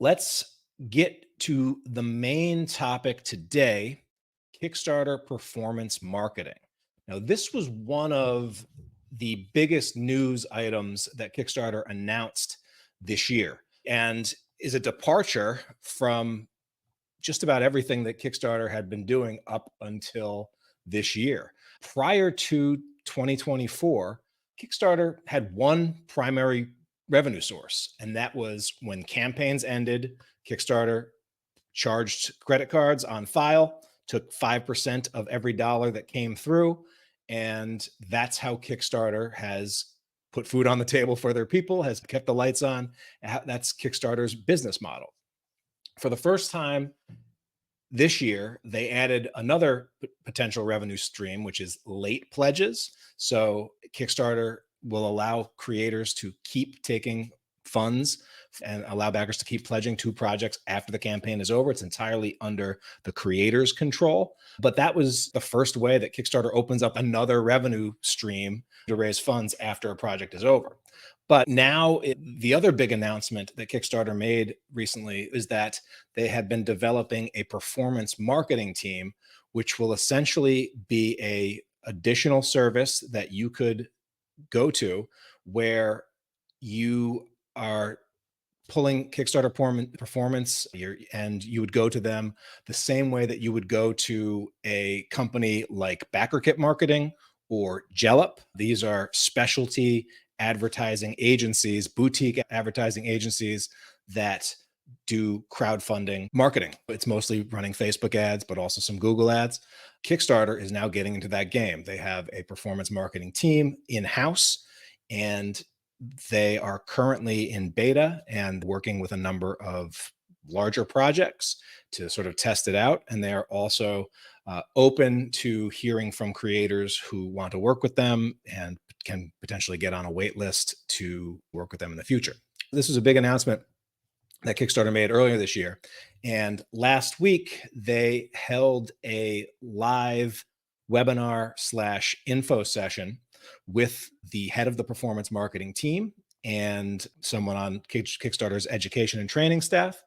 let's get to the main topic today: Kickstarter performance marketing. Now, this was one of the biggest news items that Kickstarter announced this year and is a departure from just about everything that Kickstarter had been doing up until this year. Prior to 2024, Kickstarter had one primary revenue source, and that was when campaigns ended, Kickstarter charged credit cards on file, took 5% of every dollar that came through. And that's how Kickstarter has put food on the table for their people, has kept the lights on. That's Kickstarter's business model. For the first time this year, they added another potential revenue stream, which is late pledges. So Kickstarter will allow creators to keep taking funds and allow backers to keep pledging to projects after the campaign is over. It's entirely under the creator's control. But that was the first way that Kickstarter opens up another revenue stream to raise funds after a project is over. But now, the other big announcement that Kickstarter made recently is that they have been developing a performance marketing team, which will essentially be a additional service that you could go to where you are pulling Kickstarter performance, and you would go to them the same way that you would go to a company like Backerkit Marketing or Jellop. These are specialty advertising agencies, boutique advertising agencies that do crowdfunding marketing. It's mostly running Facebook ads, but also some Google ads. Kickstarter is now getting into that game. They have a performance marketing team in-house, and they are currently in beta and working with a number of larger projects to sort of test it out. And they are also open to hearing from creators who want to work with them and can potentially get on a wait list to work with them in the future. This was a big announcement that Kickstarter made earlier this year. And last week, they held a live webinar slash info session with the head of the performance marketing team and someone on Kickstarter's education and training staff.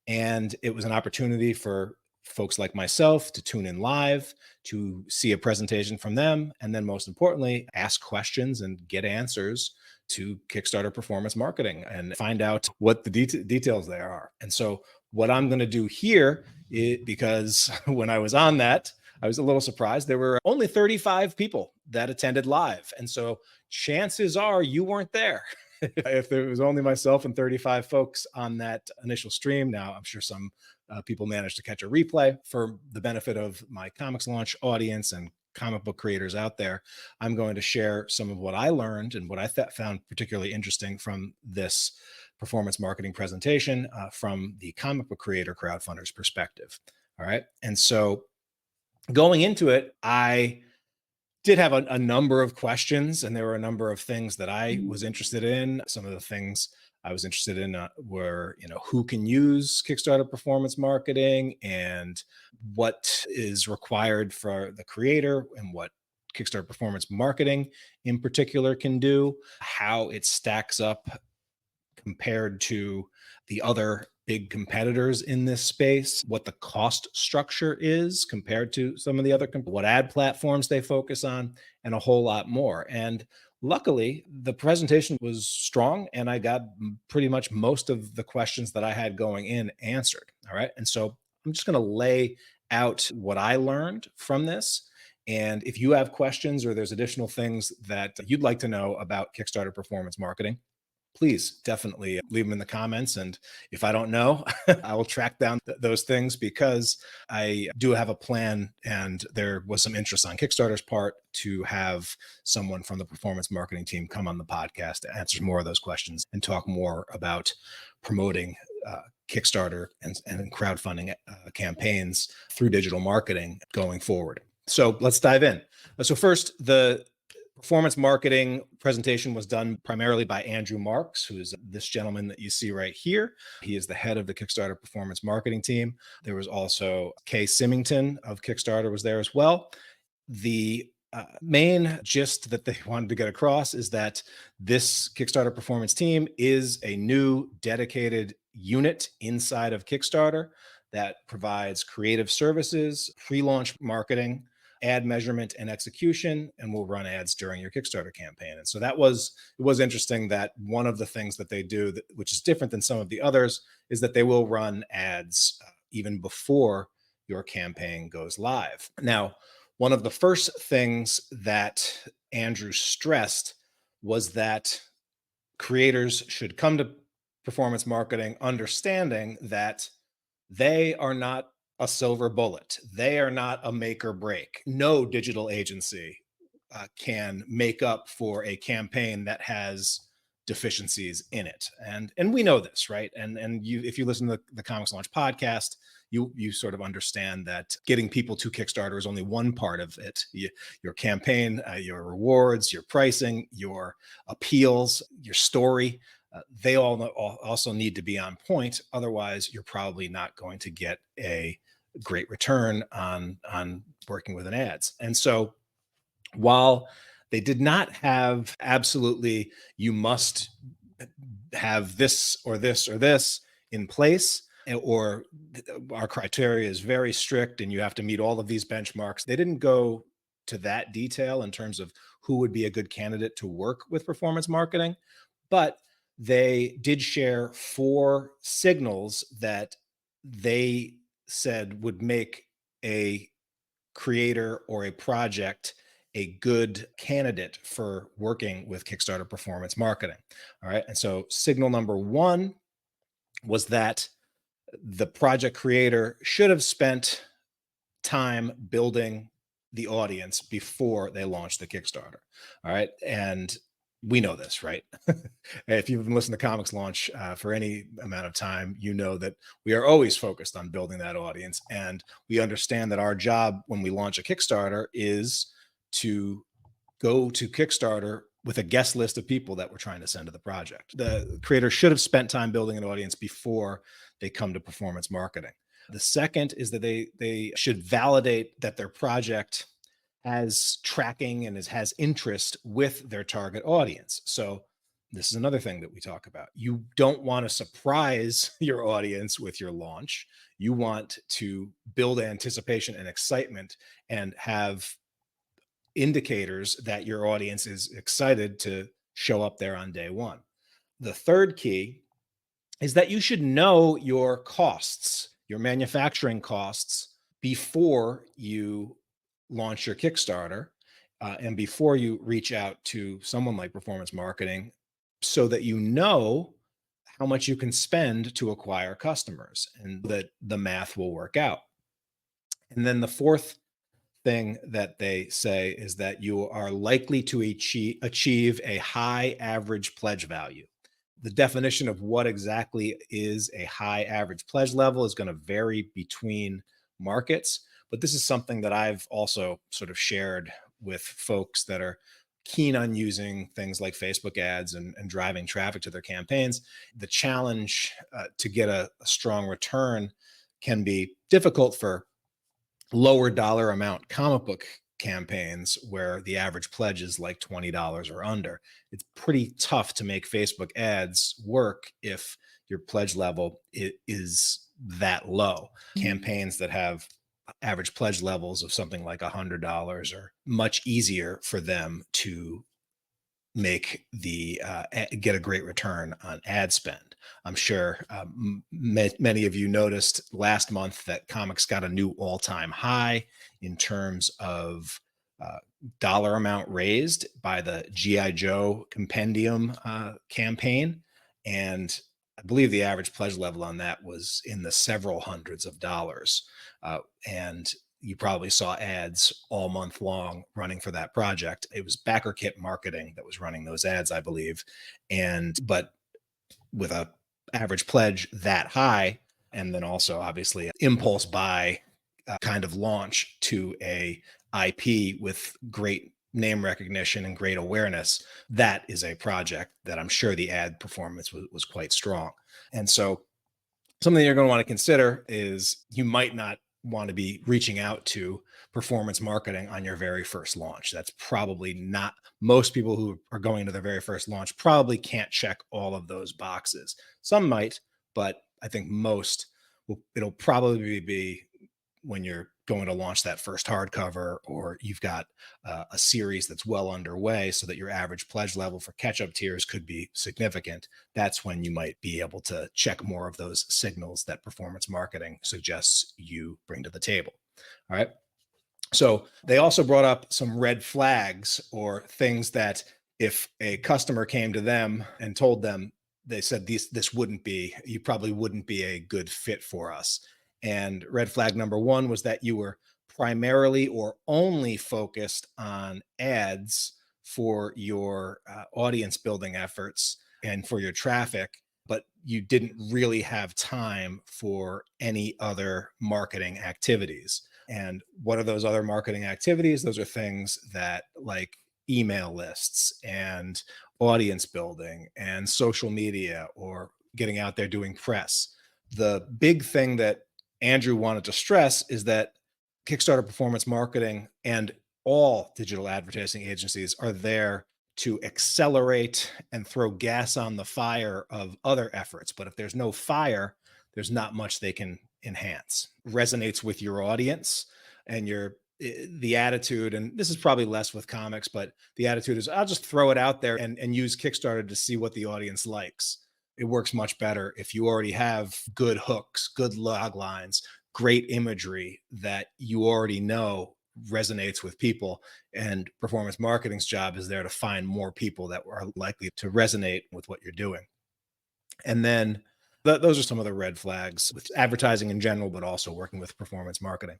And it was an opportunity for folks like myself to tune in live, to see a presentation from them, and then most importantly, ask questions and get answers to Kickstarter performance marketing and find out what the details there are. And so what I'm going to do here because when I was on that, I was a little surprised. There were only 35 people that attended live. And so chances are you weren't there. If there was only myself and 35 folks on that initial stream. Now, I'm sure some people managed to catch a replay. For the benefit of my ComixLaunch audience and comic book creators out there, I'm going to share some of what I learned and what I found particularly interesting from this performance marketing presentation from the comic book creator crowdfunders perspective. All right. And so going into it, I did have a number of questions, and there were a number of things that I was interested in. Some of the things I was interested in were, who can use Kickstarter performance marketing and what is required for the creator and what Kickstarter performance marketing in particular can do, how it stacks up compared to the other big competitors in this space, what the cost structure is compared to some of the other, what ad platforms they focus on, and a whole lot more. And luckily, the presentation was strong, and I got pretty much most of the questions that I had going in answered. All right. And so I'm just going to lay out what I learned from this. And if you have questions or there's additional things that you'd like to know about Kickstarter performance marketing, please definitely leave them in the comments. And if I don't know, I will track down those things, because I do have a plan, and there was some interest on Kickstarter's part to have someone from the performance marketing team come on the podcast to answer more of those questions and talk more about promoting Kickstarter and crowdfunding campaigns through digital marketing going forward. So let's dive in. So first, the performance marketing presentation was done primarily by Andrew Marks, who is this gentleman that you see right here. He is the head of the Kickstarter performance marketing team. There was also Kay Symington of Kickstarter was there as well. The main gist that they wanted to get across is that this Kickstarter performance team is a new dedicated unit inside of Kickstarter that provides creative services, pre-launch marketing, ad measurement and execution, and will run ads during your Kickstarter campaign. And so it was interesting that one of the things that they do, which is different than some of the others, is that they will run ads even before your campaign goes live. Now, one of the first things that Andrew stressed was that creators should come to performance marketing understanding that they are not a silver bullet. They are not a make or break. No digital agency can make up for a campaign that has deficiencies in it, and we know this, right? And you, if you listen to the ComixLaunch podcast, you sort of understand that getting people to Kickstarter is only one part of it. Your campaign, your rewards, your pricing, your appeals, your story, they all also need to be on point. Otherwise, you're probably not going to get a great return on working with an ads. And so while they did not have absolutely, you must have this or this or this in place, or our criteria is very strict and you have to meet all of these benchmarks. They didn't go to that detail in terms of who would be a good candidate to work with performance marketing, but they did share 4 signals that they said would make a creator or a project a good candidate for working with Kickstarter performance marketing. All right. And so signal number 1 was that the project creator should have spent time building the audience before they launched the Kickstarter. All right. And we know this, right? If you've been listening to ComixLaunch for any amount of time, you know that we are always focused on building that audience. And we understand that our job when we launch a Kickstarter is to go to Kickstarter with a guest list of people that we're trying to send to the project. The creator should have spent time building an audience before they come to performance marketing. The second is that they should validate that their project has tracking and has interest with their target audience. So this is another thing that we talk about. You don't want to surprise your audience with your launch. You want to build anticipation and excitement and have indicators that your audience is excited to show up there on day one. The third key is that you should know your costs, your manufacturing costs, before you launch your Kickstarter and before you reach out to someone like performance marketing, so that you know how much you can spend to acquire customers and that the math will work out. And then the fourth thing that they say is that you are likely to achieve a high average pledge value. The definition of what exactly is a high average pledge level is going to vary between markets, but this is something that I've also sort of shared with folks that are keen on using things like Facebook ads and driving traffic to their campaigns. The challenge to get a strong return can be difficult for lower dollar amount comic book campaigns where the average pledge is like $20 or under. It's pretty tough to make Facebook ads work if your pledge level is that low. Campaigns that have average pledge levels of something like $100 are much easier for them to make get a great return on ad spend. I'm sure many of you noticed last month that comics got a new all-time high in terms of dollar amount raised by the G.I. Joe compendium campaign. And I believe the average pledge level on that was in the several hundreds of dollars. And you probably saw ads all month long running for that project. It was Backerkit Marketing that was running those ads, I believe. But with a average pledge that high, and then also obviously impulse buy kind of launch to a IP with great name recognition and great awareness, that is a project that I'm sure the ad performance was quite strong. And so something you're going to want to consider is you might not want to be reaching out to performance marketing on your very first launch. That's probably not, most people who are going to their very first launch probably can't check all of those boxes. Some might, but I think most it'll probably be when you're going to launch that first hardcover, or you've got a series that's well underway so that your average pledge level for catch-up tiers could be significant. That's when you might be able to check more of those signals that performance marketing suggests you bring to the table. All right. So they also brought up some red flags, or things that if a customer came to them and told them, they said this wouldn't be, you probably wouldn't be a good fit for us. And red flag number one was that you were primarily or only focused on ads for your audience building efforts and for your traffic, but you didn't really have time for any other marketing activities. And what are those other marketing activities? Those are things that, like, email lists and audience building and social media, or getting out there doing press. The big thing that Andrew wanted to stress is that Kickstarter performance marketing and all digital advertising agencies are there to accelerate and throw gas on the fire of other efforts. But if there's no fire, there's not much they can enhance. Resonates with your audience and the attitude, and this is probably less with comics, but the attitude is, I'll just throw it out there and use Kickstarter to see what the audience likes. It works much better if you already have good hooks, good log lines, great imagery that you already know resonates with people. And performance marketing's job is there to find more people that are likely to resonate with what you're doing. And then those are some of the red flags with advertising in general, but also working with performance marketing.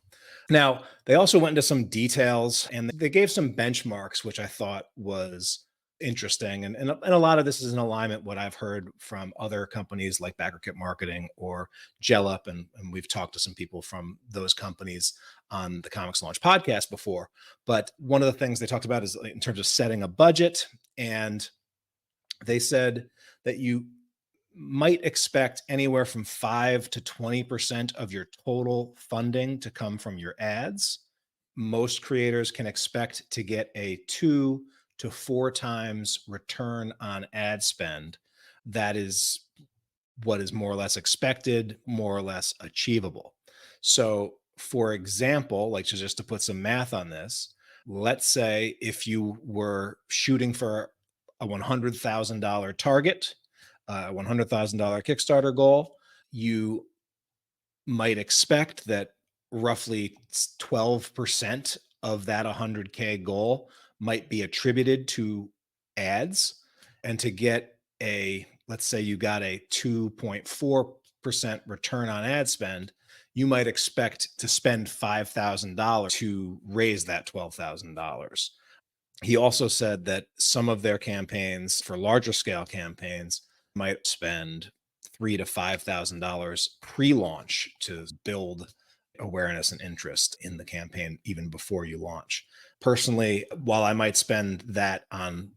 Now, they also went into some details and they gave some benchmarks, which I thought was interesting. And a lot of this is in alignment what I've heard from other companies like Backerkit Marketing or Jellop. And we've talked to some people from those companies on the ComixLaunch podcast before. But one of the things they talked about is in terms of setting a budget. And they said that you might expect anywhere from 5 to 20% of your total funding to come from your ads. Most creators can expect to get a 2 to 4 times return on ad spend. That is what is more or less expected, more or less achievable. So, for example, like, just to put some math on this, let's say if you were shooting for a $100,000 target, a $100,000 Kickstarter goal, you might expect that roughly 12% of that 100K goal might be attributed to ads. And to get let's say you got a 2.4% return on ad spend, you might expect to spend $5,000 to raise that $12,000. He also said that some of their campaigns, for larger scale campaigns, might spend $3,000 to $5,000 pre-launch to build awareness and interest in the campaign even before you launch. Personally, while I might spend that on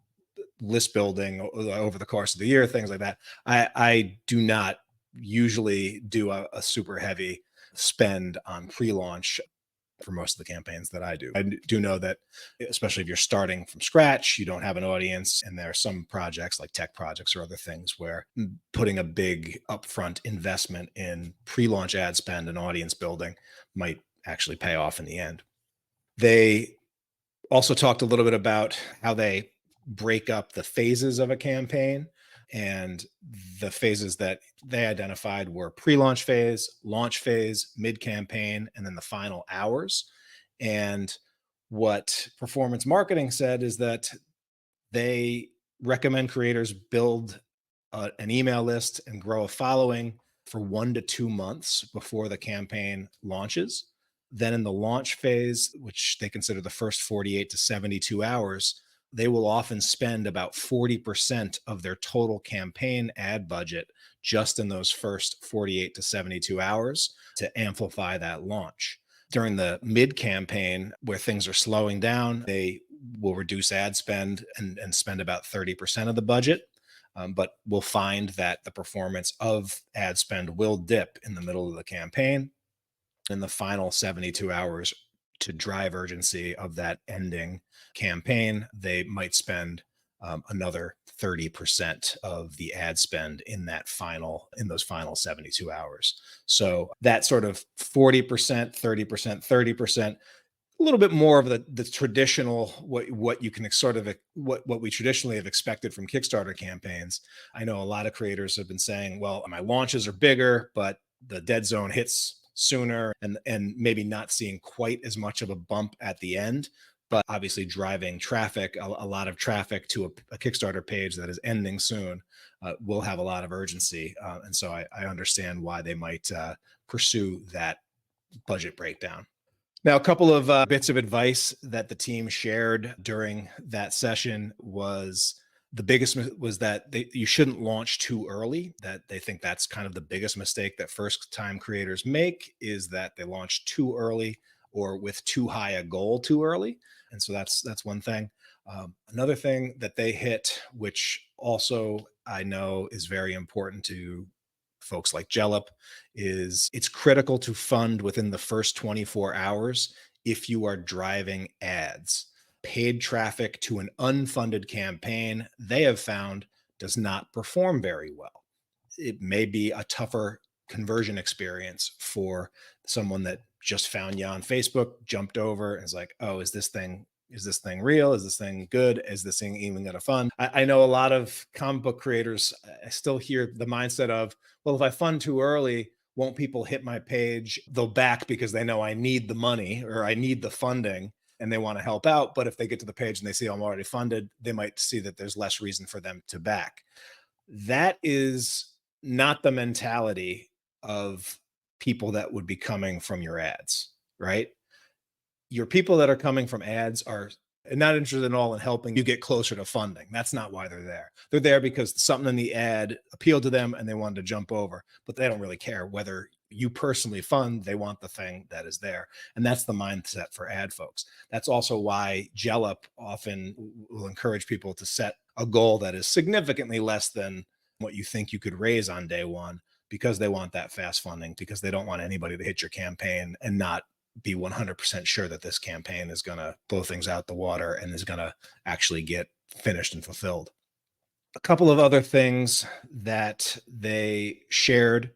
list building over the course of the year, things like that, I do not usually do a super heavy spend on pre-launch for most of the campaigns that I do. I do know that, especially if you're starting from scratch, you don't have an audience, and there are some projects like tech projects or other things where putting a big upfront investment in pre-launch ad spend and audience building might actually pay off in the end. They also talked a little bit about how they break up the phases of a campaign. And the phases that they identified were pre-launch phase, launch phase, mid-campaign, and then the final hours. And what performance marketing said is that they recommend creators build an email list and grow a following for 1 to 2 months before the campaign launches. Then in the launch phase, which they consider the first 48 to 72 hours, they will often spend about 40% of their total campaign ad budget just in those first 48 to 72 hours to amplify that launch. During the mid campaign, where things are slowing down, they will reduce ad spend and spend about 30% of the budget. But we'll find that the performance of ad spend will dip in the middle of the campaign. In the final 72 hours, to drive urgency of that ending campaign, they might spend another 30% of the ad spend in those final 72 hours. So that sort of 40%, 30%, 30%, a little bit more of the traditional, what you can sort of what we traditionally have expected from Kickstarter campaigns. I know a lot of creators have been saying, well, my launches are bigger, but the dead zone hits sooner, and maybe not seeing quite as much of a bump at the end, but obviously driving traffic, a lot of traffic to a Kickstarter page that is ending soon, will have a lot of urgency. And so I understand why they might pursue that budget breakdown. Now, a couple of bits of advice that the team shared during that session was the biggest was that you shouldn't launch too early. That they think that's kind of the biggest mistake that first time creators make, is that they launch too early or with too high a goal too early. And so that's one thing. Another thing that they hit, which also I know is very important to folks like Jellop, is it's critical to fund within the first 24 hours if you are driving ads. Paid traffic to an unfunded campaign, they have found, does not perform very well. It may be a tougher conversion experience for someone that just found you on Facebook, jumped over, and is like, oh, is this thing real? Is this thing good? Is this thing even going to fund? I know a lot of comic book creators, I still hear the mindset of, well, if I fund too early, won't people hit my page? They'll back because they know I need the money or I need the funding and they want to help out. But if they get to the page and they see I'm already funded, they might see that there's less reason for them to back. That is not the mentality of people that would be coming from your ads, right? Your people that are coming from ads are not interested at all in helping you get closer to funding. That's not why they're there. They're there because something in the ad appealed to them and they wanted to jump over, but they don't really care whether you personally fund. They want the thing that is there. And that's the mindset for ad folks. That's also why Jellop often will encourage people to set a goal that is significantly less than what you think you could raise on day one, because they want that fast funding, because they don't want anybody to hit your campaign and not be 100% sure that this campaign is going to blow things out the water and is going to actually get finished and fulfilled. A couple of other things that they shared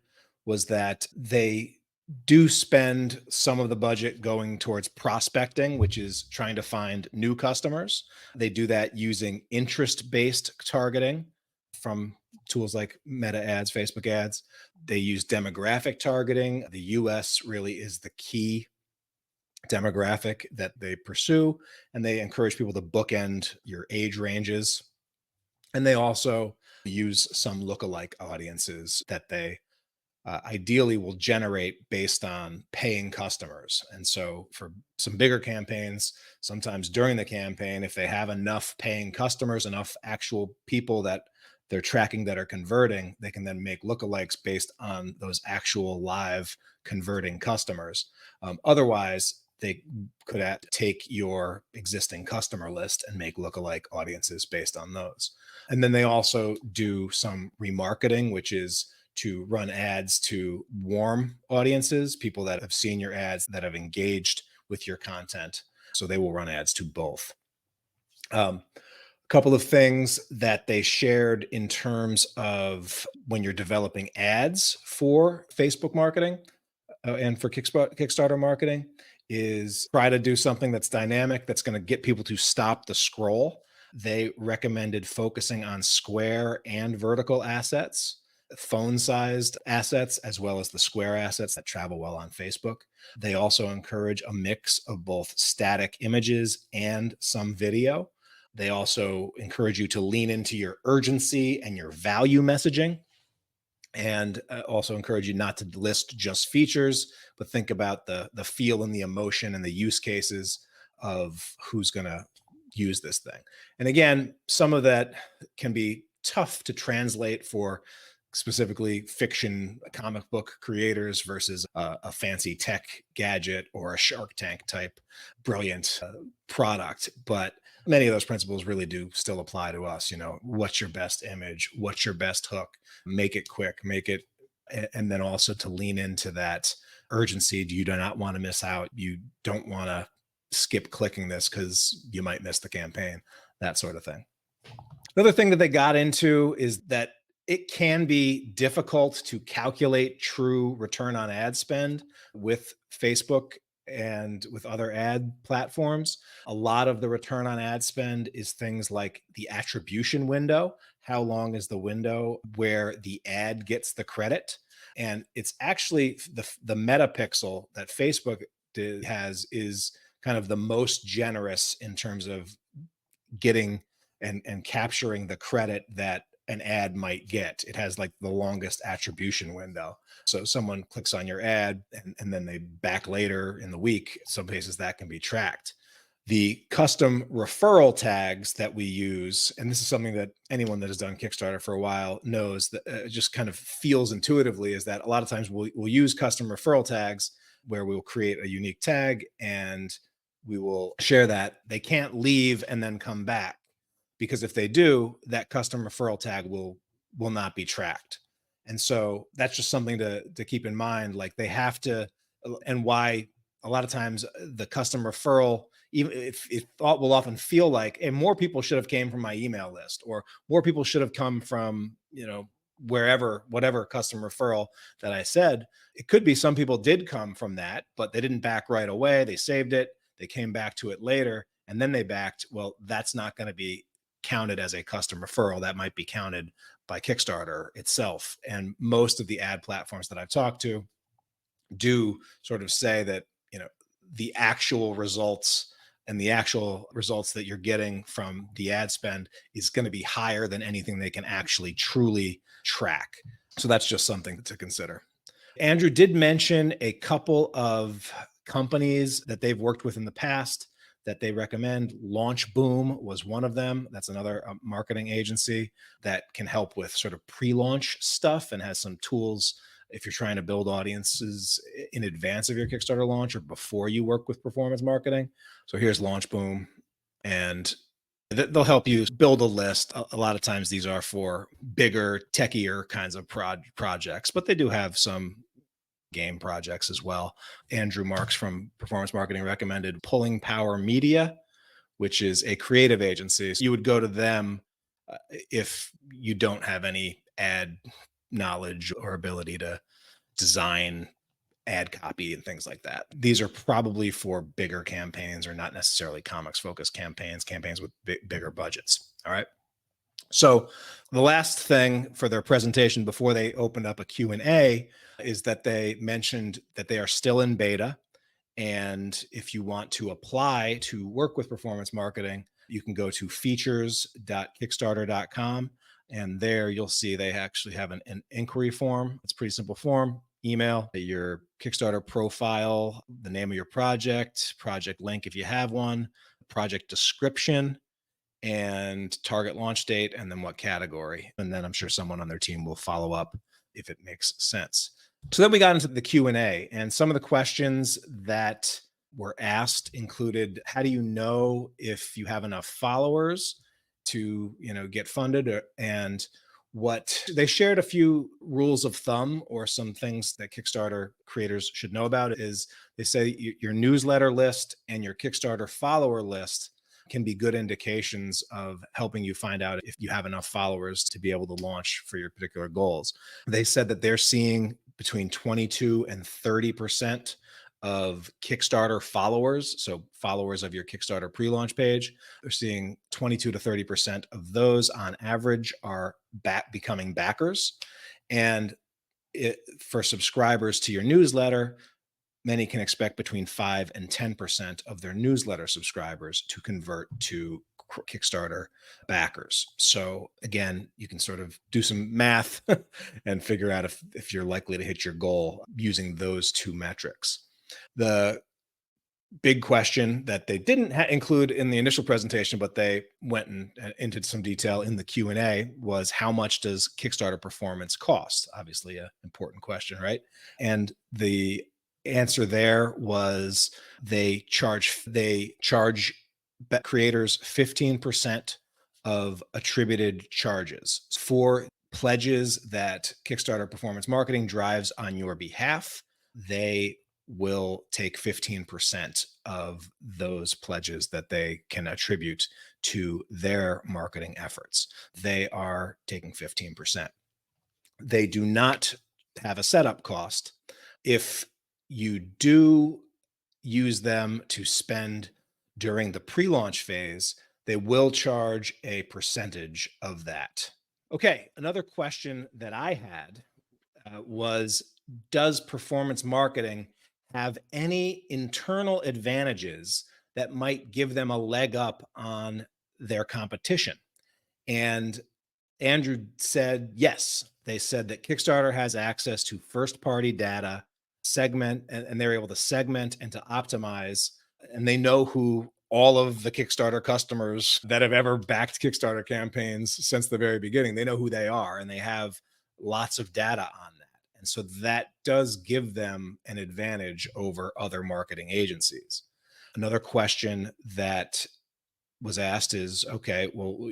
was that they do spend some of the budget going towards prospecting, which is trying to find new customers. They do that using interest-based targeting from tools like Meta ads, Facebook ads. They use demographic targeting. The US really is the key demographic that they pursue, and they encourage people to bookend your age ranges. And they also use some lookalike audiences that they ideally will generate based on paying customers. And so for some bigger campaigns, sometimes during the campaign, if they have enough paying customers, enough actual people that they're tracking that are converting, they can then make lookalikes based on those actual live converting customers. Otherwise, they could take your existing customer list and make lookalike audiences based on those. And then they also do some remarketing, which is to run ads to warm audiences, people that have seen your ads, that have engaged with your content. So they will run ads to both. A couple of things that they shared in terms of when you're developing ads for Facebook marketing and for Kickstarter marketing is try to do something that's dynamic, that's going to get people to stop the scroll. They recommended focusing on square and vertical assets, phone-sized assets, as well as the square assets that travel well on Facebook. They also encourage a mix of both static images and some video. They also encourage you to lean into your urgency and your value messaging, and also encourage you not to list just features, but think about the feel and the emotion and the use cases of who's going to use this thing. And again, some of that can be tough to translate for specifically fiction comic book creators versus a fancy tech gadget or a Shark Tank type brilliant product. But many of those principles really do still apply to us. You know, what's your best image? What's your best hook? Make it quick, and then also to lean into that urgency. You do not want to miss out. You don't want to skip clicking this because you might miss the campaign, that sort of thing. The other thing that they got into is that it can be difficult to calculate true return on ad spend with Facebook and with other ad platforms. A lot of the return on ad spend is things like the attribution window. How long is the window where the ad gets the credit? And it's actually the metapixel that Facebook has is kind of the most generous in terms of getting and capturing the credit that an ad might get. It has like the longest attribution window. So someone clicks on your ad and then they back later in the week. Some cases that can be tracked. The custom referral tags that we use, and this is something that anyone that has done Kickstarter for a while knows, that just kind of feels intuitively, is that a lot of times we'll use custom referral tags where we'll create a unique tag and we will share that. They can't leave and then come back, because if they do, that custom referral tag will not be tracked. And so that's just something to keep in mind. Like they have to, and why a lot of times the custom referral, even if it will often feel like, and more people should have came from my email list, or more people should have come from, wherever, whatever custom referral that I said. It could be some people did come from that, but they didn't back right away. They saved it. They came back to it later and then they backed. Well, that's not going to be counted as a custom referral. That might be counted by Kickstarter itself. And most of the ad platforms that I've talked to do sort of say that, the actual results that you're getting from the ad spend is going to be higher than anything they can actually truly track. So that's just something to consider. Andrew did mention a couple of companies that they've worked with in the past that they recommend. Launch Boom was one of them. That's another marketing agency that can help with sort of pre-launch stuff and has some tools if you're trying to build audiences in advance of your Kickstarter launch or before you work with performance marketing. So here's Launch Boom, and they'll help you build a list. A lot of times these are for bigger, techier kinds of projects, but they do have some game projects as well. Andrew Marks from Performance Marketing recommended Pulling Power Media, which is a creative agency. So you would go to them if you don't have any ad knowledge or ability to design ad copy and things like that. These are probably for bigger campaigns, or not necessarily comics focused campaigns with bigger budgets. All right. So the last thing for their presentation before they opened up a Q&A is that they mentioned that they are still in beta. And if you want to apply to work with performance marketing, you can go to features.kickstarter.com. And there you'll see they actually have an inquiry form. It's a pretty simple form. Email your Kickstarter profile, the name of your project link if you have one, project description, and target launch date, and then what category. And then I'm sure someone on their team will follow up if it makes sense. So then we got into the Q&A, and some of the questions that were asked included, how do you know if you have enough followers to, get funded? And what they shared a few rules of thumb, or some things that Kickstarter creators should know about, is they say your newsletter list and your Kickstarter follower list can be good indications of helping you find out if you have enough followers to be able to launch for your particular goals. They said that they're seeing between 22 and 30% of Kickstarter followers, so followers of your Kickstarter pre-launch page, they're seeing 22 to 30% of those on average are becoming backers. And for subscribers to your newsletter, many can expect between 5 and 10% of their newsletter subscribers to convert to Kickstarter backers. So again, you can sort of do some math and figure out if you're likely to hit your goal using those two metrics. The big question that they didn't include in the initial presentation, but they went into some detail in the Q&A, was how much does Kickstarter performance cost? Obviously an important question, right? And the answer there was they charge creators 15% of attributed charges for pledges that Kickstarter Performance Marketing drives on your behalf. They will take 15% of those pledges that they can attribute to their marketing efforts. They are taking 15%. They do not have a setup cost. If you do use them to spend during the pre-launch phase, they will charge a percentage of that. Okay, another question that I had was, does performance marketing have any internal advantages that might give them a leg up on their competition? And Andrew said yes. They said that Kickstarter has access to first party data, and they're able to segment and to optimize. And they know who all of the Kickstarter customers that have ever backed Kickstarter campaigns since the very beginning, they know who they are, and they have lots of data on that. And so that does give them an advantage over other marketing agencies. Another question that was asked is, okay, well,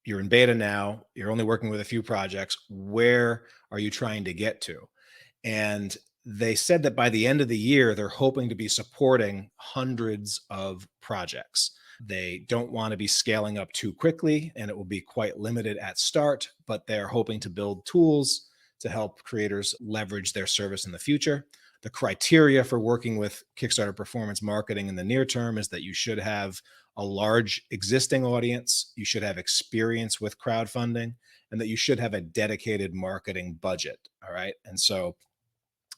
you're in beta now, you're only working with a few projects. Where are you trying to get to? And they said that by the end of the year, they're hoping to be supporting hundreds of projects. They don't want to be scaling up too quickly, and it will be quite limited at start, but they're hoping to build tools to help creators leverage their service in the future. The criteria for working with Kickstarter performance marketing in the near term is that you should have a large existing audience, you should have experience with crowdfunding, and that you should have a dedicated marketing budget. All right. And so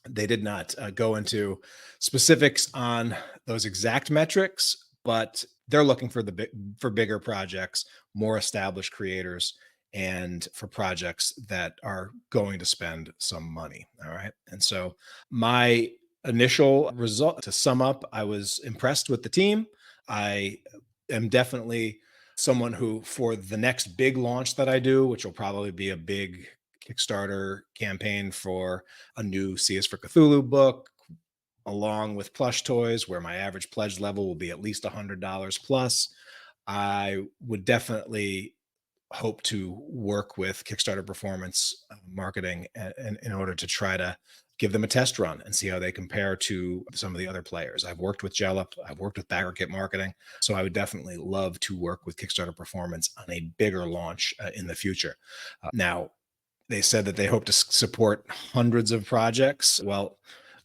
they did not go into specifics on those exact metrics, but they're looking for for bigger projects, more established creators, and for projects that are going to spend some money. All right. And so my initial result, to sum up, I was impressed with the team. I am definitely someone who, for the next big launch that I do, which will probably be a big Kickstarter campaign for a new C is for Cthulhu book, along with plush toys, where my average pledge level will be at least $100 plus, I would definitely hope to work with Kickstarter performance marketing in order to try to give them a test run and see how they compare to some of the other players. I've worked with Jellop, I've worked with Backerkit Marketing, so I would definitely love to work with Kickstarter performance on a bigger launch in the future. Now, they said that they hope to support hundreds of projects. Well,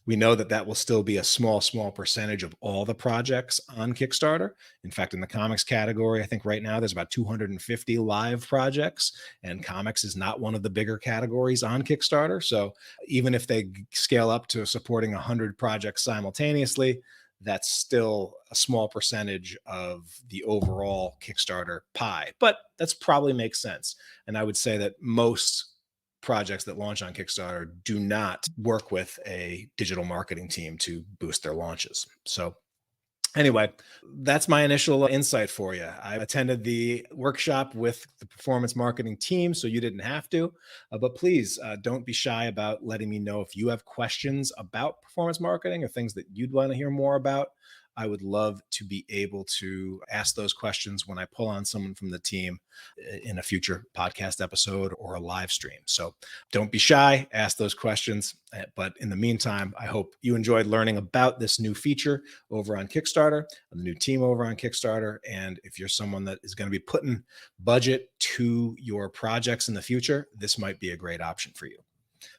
we know that that will still be a small percentage of all the projects on Kickstarter. In fact, in the comics category, I think right now there's about 250 live projects, and comics is not one of the bigger categories on Kickstarter. So even if they scale up to supporting 100 projects simultaneously, that's still a small percentage of the overall Kickstarter pie. But that's probably makes sense. And I would say that most projects that launch on Kickstarter do not work with a digital marketing team to boost their launches. So anyway, that's my initial insight for you. I attended the workshop with the performance marketing team, so you didn't have to. But please don't be shy about letting me know if you have questions about performance marketing or things that you'd want to hear more about. I would love to be able to ask those questions when I pull on someone from the team in a future podcast episode or a live stream. So don't be shy, ask those questions. But in the meantime, I hope you enjoyed learning about this new feature over on Kickstarter, the new team over on Kickstarter. And if you're someone that is going to be putting budget to your projects in the future, this might be a great option for you.